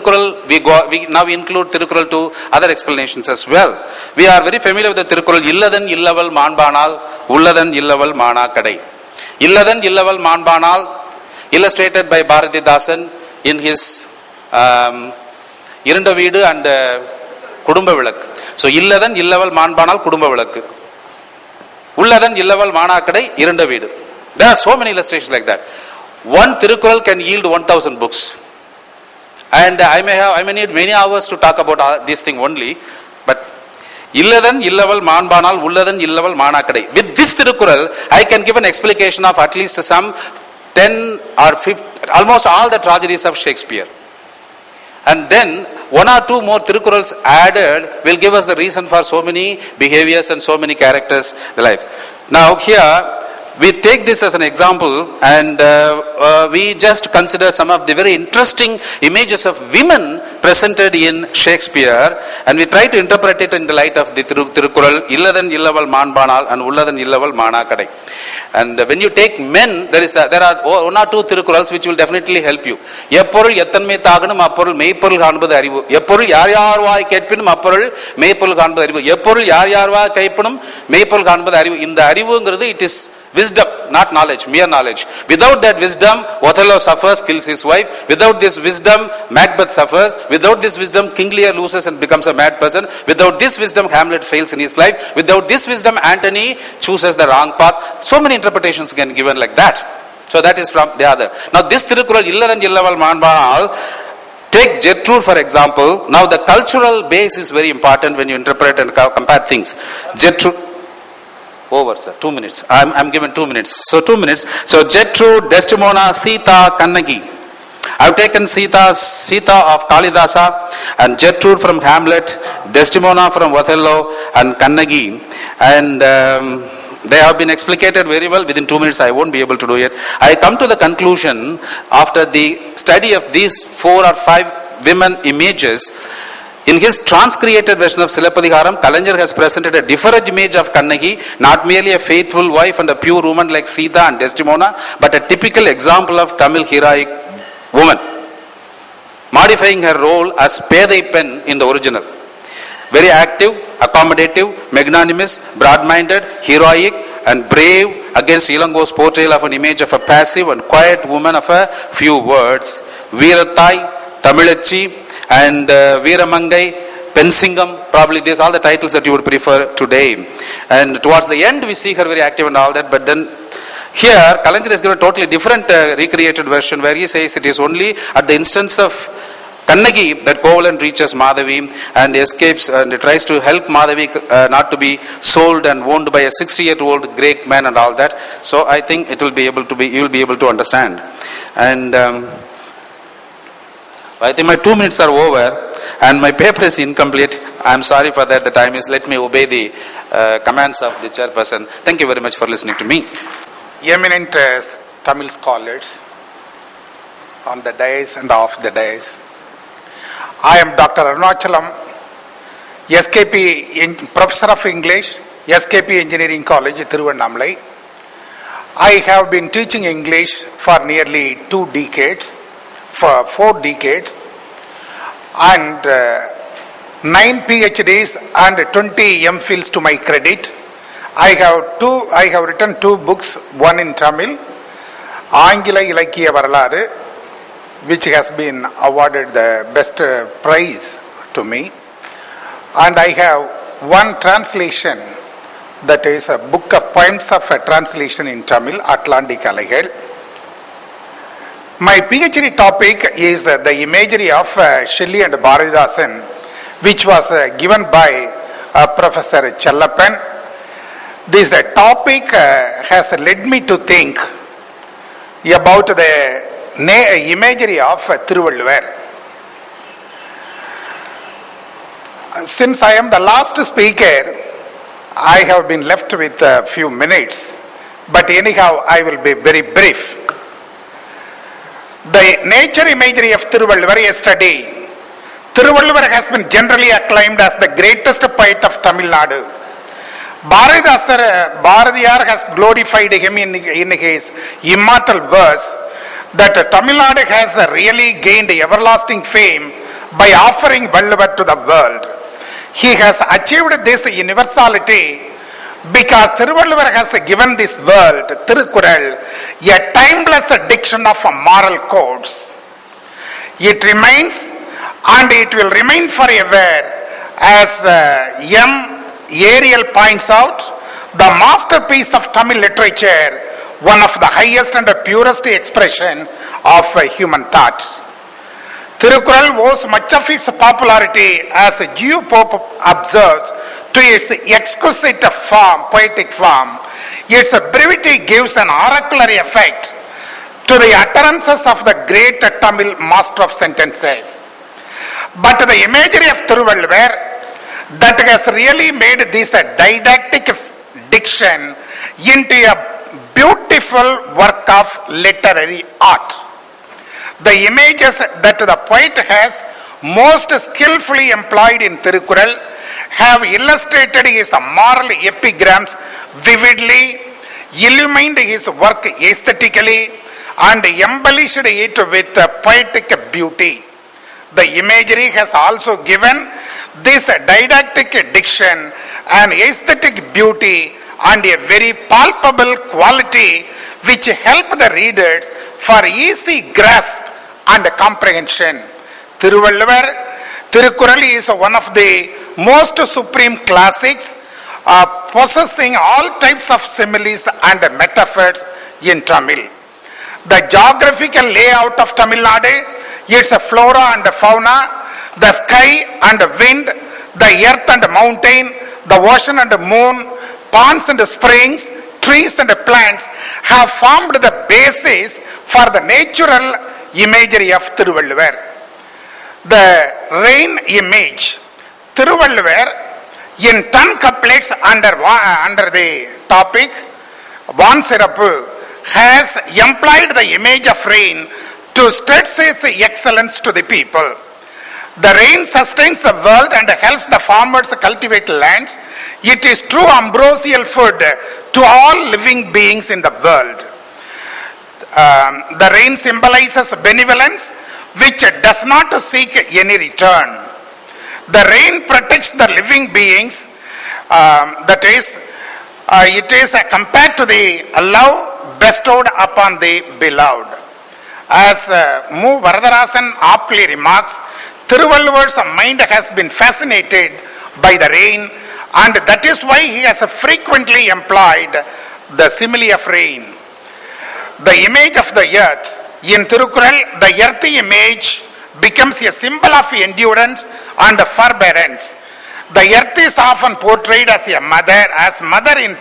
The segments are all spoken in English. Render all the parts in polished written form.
Tirukkural, we now include Tirukkural to other explanations as well. We are very familiar with the Tirukkural, Illadan Illaval Manbanal, Ulladan Illaval Mana Kadai. Illadan Illaval Manbanal, illustrated by Bharatidasan in his Irunda Veedu and Kudumba Vilakku. So Illadan Illaval Manbanal Kudumba Vilakku. Ulladan Illaval Mana Kadai Irunda Veedu. There are so many illustrations like that. One Tirukkural can yield 1000 books. And I may need many hours to talk about this thing only. But Illadan Illaval Manbanal Ulladan Illaval Mana Kadai. With this Tirukkural, I can give an explication of at least some 10 or 15, almost all the tragedies of Shakespeare. And then one or two more Tirukkurals added will give us the reason for so many behaviors and so many characters in the life. Now here, we take this as an example and we just consider some of the very interesting images of women presented in Shakespeare, and we try to interpret it in the light of the Tirukkural, Illadan Illaval Manbanal and Ulladan Illaval Mana Kadai. And when you take men, there are one or two Tirukkurals which will definitely help you. Epporul Yathanmai Thaganum Apporul Meipporul Kanbadu Arivu. Epporul Yar Yarvai Ketpinum Apporul Meipporul Kanbadu Arivu. Epporul Yar Yarvai Ketpinum Meipporul Kanbadu Arivu. In the Arivu, it is wisdom, not knowledge, mere knowledge. Without that wisdom, Othello suffers, kills his wife. Without this wisdom, Macbeth suffers. Without this wisdom, King Lear loses and becomes a mad person. Without this wisdom, Hamlet fails in his life. Without this wisdom, Antony chooses the wrong path. So many interpretations can be given like that. So that is from the other. Now this Tirukkural, Illadan Illaval Manbanal, take Gertrude for example. Now the cultural base is very important when you interpret and compare things. Gertrude. Over, sir. 2 minutes. I'm given 2 minutes. So 2 minutes. So Gertrude, Desdemona, Sita, Kannagi. I've taken Sita of Kalidasa and Gertrude from Hamlet, Desdemona from Othello and Kannagi. And they have been explicated very well. Within 2 minutes I won't be able to do it. I come to the conclusion after the study of these 4 or 5 women images. In his transcreated version of Silappadiharam, Kalaignar has presented a different image of Kannagi, not merely a faithful wife and a pure woman like Sita and Desdemona, but a typical example of Tamil heroic woman, modifying her role as Pedai Pen in the original. Very active, accommodative, magnanimous, broad-minded, heroic and brave against Elango's portrayal of an image of a passive and quiet woman of a few words. Veerathai, Tamilachi, and Veeramangai, Pensingam, probably these are all the titles that you would prefer today. And towards the end we see her very active and all that, but then here Kalaignar has given a totally different recreated version where he says it is only at the instance of Kannagi that Kovalan reaches Madhavi and escapes and tries to help Madhavi not to be sold and owned by a 60-year-old Greek man and all that. So I think it will be able to be, you will be able to understand. And I think my 2 minutes are over and my paper is incomplete. I am sorry for that. The time is, let me obey the commands of the chairperson. Thank you very much for listening to me. Eminent Tamil scholars on the dais and off the dais. I am Dr. Arunachalam, SKP Professor of English, SKP Engineering College, Thiruvannamalai. I have been teaching English for nearly 2 decades. For 4 decades, and 9 PhDs and 20 MPhils to my credit. I have written 2 books, one in Tamil, Angila Ilakkiya Varalaru, which has been awarded the best prize to me, and I have one translation, that is a book of poems of a translation in Tamil, Atlantic Alaygal. My PhD topic is the imagery of Shelley and Bharatidasan, which was given by Professor Chellappan. This topic has led me to think about the imagery of Thiruvalluvar. Since I am the last speaker, I have been left with a few minutes, but anyhow I will be very brief. The nature imagery of Thiruvalluvar yesterday. Thiruvalluvar has been generally acclaimed as the greatest poet of Tamil Nadu. Bharatiyar has glorified him in his immortal verse that Tamil Nadu has really gained everlasting fame by offering Valluvar to the world. He has achieved this universality because Thiruvalluvar has given this world, Thirukural, a timeless diction of moral codes. It remains and it will remain forever, as M. Ariel points out, the masterpiece of Tamil literature, one of the highest and purest expression of human thought. Thirukural owes much of its popularity, as Geo Pope observes, to its exquisite form, poetic form. Its brevity gives an oracular effect to the utterances of the great Tamil master of sentences. But the imagery of Thiruvalluvar that has really made this a didactic diction into a beautiful work of literary art. The images that the poet has most skillfully employed in Thirukural have illustrated his moral epigrams vividly, illumined his work aesthetically, and embellished it with poetic beauty. The imagery has also given this didactic diction an aesthetic beauty and a very palpable quality which help the readers for easy grasp and comprehension. Thirukural is one of the most supreme classics, possessing all types of similes and metaphors in Tamil. The geographical layout of Tamil Nadu, its flora and fauna, the sky and wind, the earth and mountain, the ocean and moon, ponds and springs, trees and plants have formed the basis for the natural imagery of Thiruvalluvar. The rain image, Thiruvalluvar, in 10 couplets under the topic Van Sirappu, has employed the image of rain to stress its excellence to the people. The rain sustains the world and helps the farmers cultivate lands. It is true ambrosial food to all living beings in the world. The rain symbolizes benevolence, which does not seek any return. The rain protects the living beings, it is compared to the love bestowed upon the beloved. As Mu Varadarasan aptly remarks, Thiruvalluvar's mind has been fascinated by the rain, and that is why he has frequently employed the simile of rain. The image of the earth, in Thirukural, the earthy image becomes a symbol of endurance and forbearance. The earth is often portrayed as mother in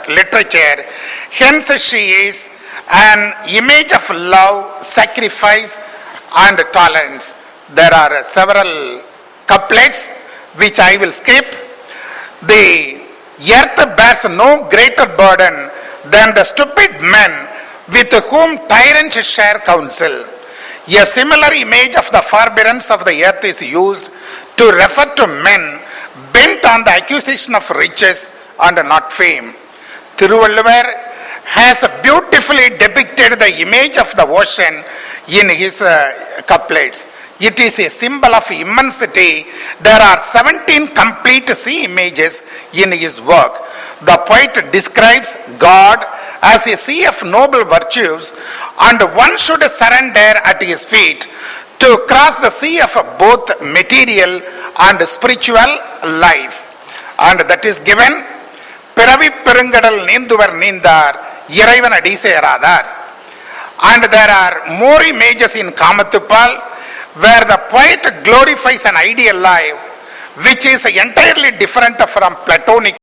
literature. Hence, she is an image of love, sacrifice, and tolerance. There are several couplets which I will skip. The earth bears no greater burden than the stupid men with whom tyrants share counsel. A similar image of the forbearance of the earth is used to refer to men bent on the acquisition of riches and not fame. Thiruvalluvar has beautifully depicted the image of the ocean in his couplets. It is a symbol of immensity. There are 17 complete sea images in his work. The poet describes God as a sea of noble virtues, and one should surrender at his feet to cross the sea of both material and spiritual life. And that is given, Piravi Perungadal Ninduvar Nindar, Iraivan Adise Radar. And there are more images in Kamathupal, where the poet glorifies an ideal life which is entirely different from Platonic